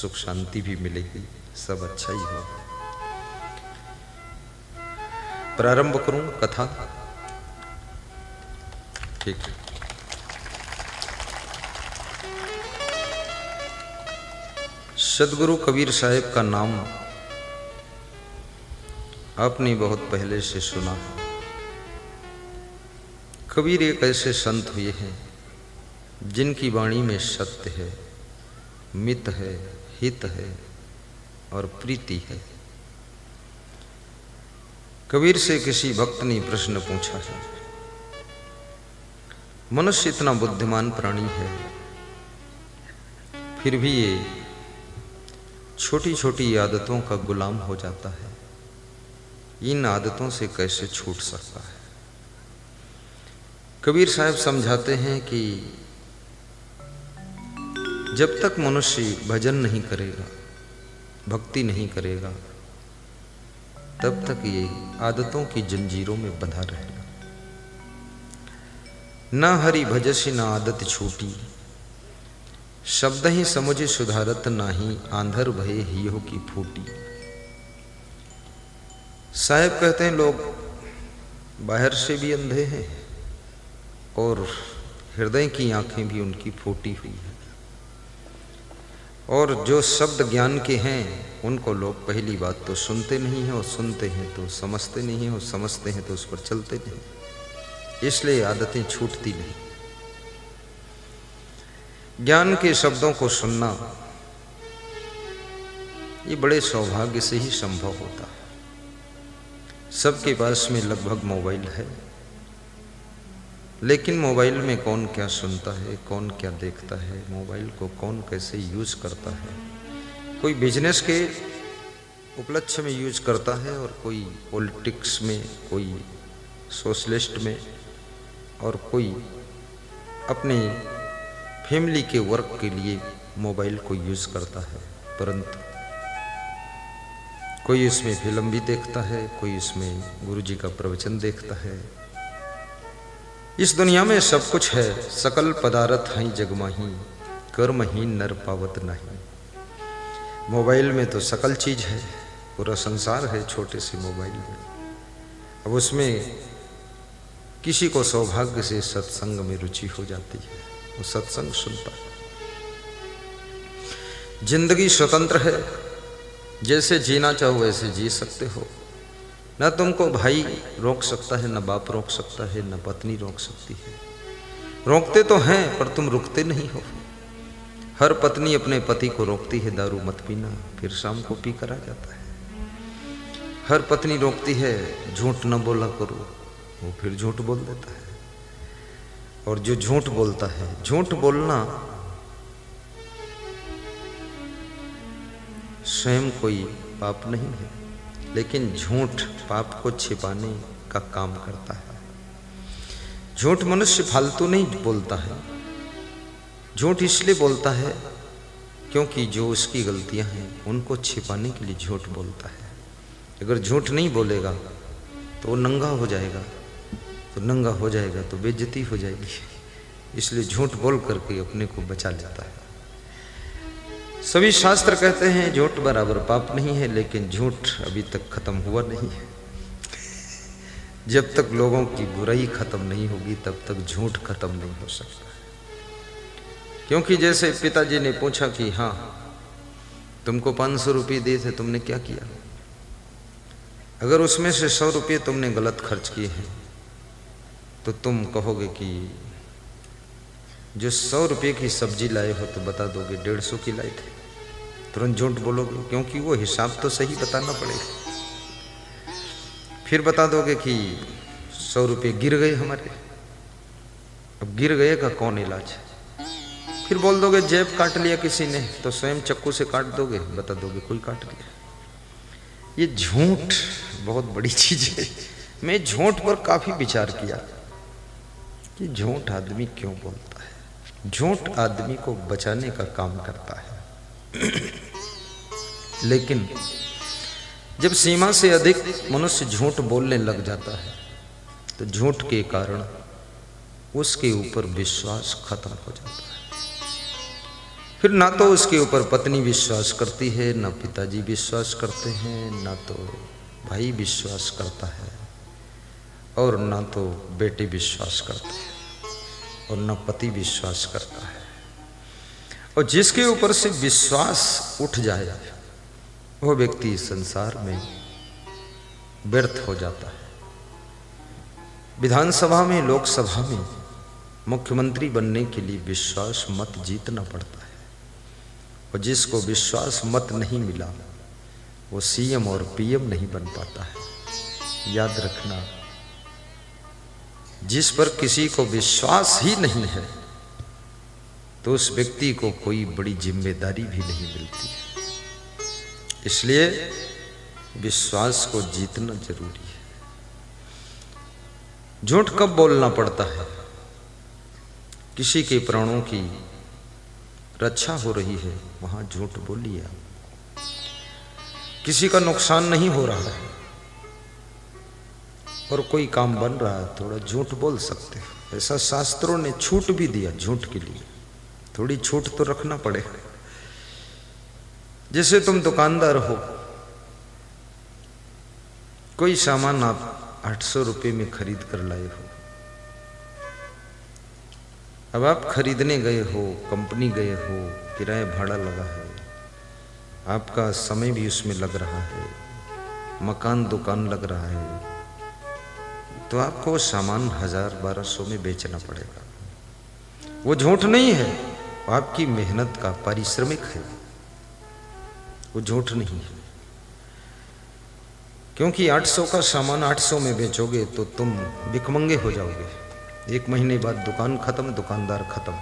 सुख शांति भी मिलेगी, सब अच्छा ही होगा। प्रारंभ करूं कथा? ठीक है। सदगुरु कबीर साहब का नाम आपने बहुत पहले से सुना। कबीर एक ऐसे संत हुए हैं जिनकी वाणी में सत्य है, मित है, हित है और प्रीति है। कबीर से किसी भक्त ने प्रश्न पूछा है, मनुष्य इतना बुद्धिमान प्राणी है, फिर भी ये छोटी छोटी आदतों का गुलाम हो जाता है, इन आदतों से कैसे छूट सकता है? कबीर साहब समझाते हैं कि जब तक मनुष्य भजन नहीं करेगा, भक्ति नहीं करेगा, तब तक ये आदतों की जंजीरों में बंधा रहेगा। ना हरि भजसि ना आदत छूटी, शब्द ही समुझ सुधारत नाही, आंधर भये हियो की फूटी। साहब कहते हैं लोग बाहर से भी अंधे हैं और हृदय की आंखें भी उनकी फूटी हुई है, और जो शब्द ज्ञान के हैं उनको लोग पहली बात तो सुनते नहीं हैं, और सुनते हैं तो समझते नहीं हैं, और समझते हैं तो उस पर चलते नहीं, इसलिए आदतें छूटती नहीं। ज्ञान के शब्दों को सुनना ये बड़े सौभाग्य से ही संभव होता है। सबके पास में लगभग मोबाइल है, लेकिन मोबाइल में कौन क्या सुनता है, कौन क्या देखता है, मोबाइल को कौन कैसे यूज करता है, कोई बिजनेस के उपलक्ष्य में यूज करता है, और कोई पॉलिटिक्स में, कोई सोशलिस्ट में, और कोई अपने फैमिली के वर्क के लिए मोबाइल को यूज करता है। परंतु कोई इसमें फिल्म भी देखता है, कोई इसमें गुरुजी का प्रवचन देखता है। इस दुनिया में सब कुछ है, सकल पदार्थ हैं जगमाही, कर्महीन नर पावत नहीं। मोबाइल में तो सकल चीज है, पूरा संसार है छोटे से मोबाइल में। अब उसमें किसी को सौभाग्य से सत्संग में रुचि हो जाती है, वो सत्संग सुनता है। जिंदगी स्वतंत्र है, जैसे जीना चाहो वैसे जी सकते हो। न तुमको भाई रोक सकता है, न बाप रोक सकता है, न पत्नी रोक सकती है। रोकते तो हैं पर तुम रुकते नहीं हो। हर पत्नी अपने पति को रोकती है, दारू मत पीना, फिर शाम को पी कर आ जाता है। हर पत्नी रोकती है, झूठ न बोला करो, वो फिर झूठ बोल देता है। और जो झूठ बोलता है, झूठ बोलना स्वयं कोई पाप नहीं है, लेकिन झूठ पाप को छिपाने का काम करता है। झूठ मनुष्य फालतू नहीं बोलता है, झूठ इसलिए बोलता है क्योंकि जो उसकी गलतियां हैं उनको छिपाने के लिए झूठ बोलता है। अगर झूठ नहीं बोलेगा तो वो नंगा हो जाएगा, तो नंगा हो जाएगा तो बेइज्जती हो जाएगी, इसलिए झूठ बोल करके अपने को बचा लेता है। सभी शास्त्र कहते हैं झूठ बराबर पाप नहीं है, लेकिन झूठ अभी तक खत्म हुआ नहीं है। जब तक लोगों की बुराई खत्म नहीं होगी तब तक झूठ खत्म नहीं हो सकता। क्योंकि जैसे पिताजी ने पूछा कि हाँ तुमको 500 रुपये दिए थे, तुमने क्या किया? अगर उसमें से 100 रुपये तुमने गलत खर्च किए हैं तो तुम कहोगे कि जो 100 रुपये की सब्जी लाए हो तो बता दोगे 150 की लाई थे, तुरंत झूठ बोलोगे, क्योंकि वो हिसाब तो सही बताना पड़ेगा। फिर बता दोगे कि 100 रुपये गिर गए हमारे, अब गिर गए का कौन इलाज? फिर बोल दोगे जेब काट लिया किसी ने, तो स्वयं चक्कू से काट दोगे, बता दोगे कोई काट लिया। ये झूठ बहुत बड़ी चीज है। मैं झूठ पर काफी विचार किया कि झूठ आदमी क्यों बोलता है। झूठ आदमी को बचाने का काम करता है, लेकिन जब सीमा से अधिक मनुष्य झूठ बोलने लग जाता है तो झूठ के कारण उसके ऊपर विश्वास खत्म हो जाता है। फिर ना तो उसके ऊपर पत्नी विश्वास करती है, ना पिताजी विश्वास करते हैं, ना तो भाई विश्वास करता है, और ना तो बेटे विश्वास करते हैं, और ना पति विश्वास करता है। और जिसके ऊपर से विश्वास उठ जाए वो व्यक्ति संसार में व्यर्थ हो जाता है। विधानसभा में, लोकसभा में मुख्यमंत्री बनने के लिए विश्वास मत जीतना पड़ता है, और जिसको विश्वास मत नहीं मिला वो सीएम और पीएम नहीं बन पाता है। याद रखना, जिस पर किसी को विश्वास ही नहीं है तो उस व्यक्ति को कोई बड़ी जिम्मेदारी भी नहीं मिलती है। इसलिए विश्वास को जीतना जरूरी है। झूठ कब बोलना पड़ता है? किसी के प्राणों की रक्षा हो रही है, वहां झूठ बोलिए। किसी का नुकसान नहीं हो रहा है और कोई काम बन रहा है, थोड़ा झूठ बोल सकते हैं। ऐसा शास्त्रों ने छूट भी दिया झूठ के लिए, थोड़ी छूट तो रखना पड़ेगा। जैसे तुम दुकानदार हो, कोई सामान आप 800 रुपये में खरीद कर लाए हो। अब आप खरीदने गए हो, कंपनी गए हो, किराया भाड़ा लगा है, आपका समय भी उसमें लग रहा है, मकान दुकान लग रहा है, तो आपको सामान 1000-1200 में बेचना पड़ेगा। वो झूठ नहीं है, वो आपकी मेहनत का पारिश्रमिक है, वो झूठ नहीं है। क्योंकि 800 का सामान 800 में बेचोगे तो तुम भिखमंगे हो जाओगे। 1 महीने बाद दुकान खत्म, दुकानदार खत्म।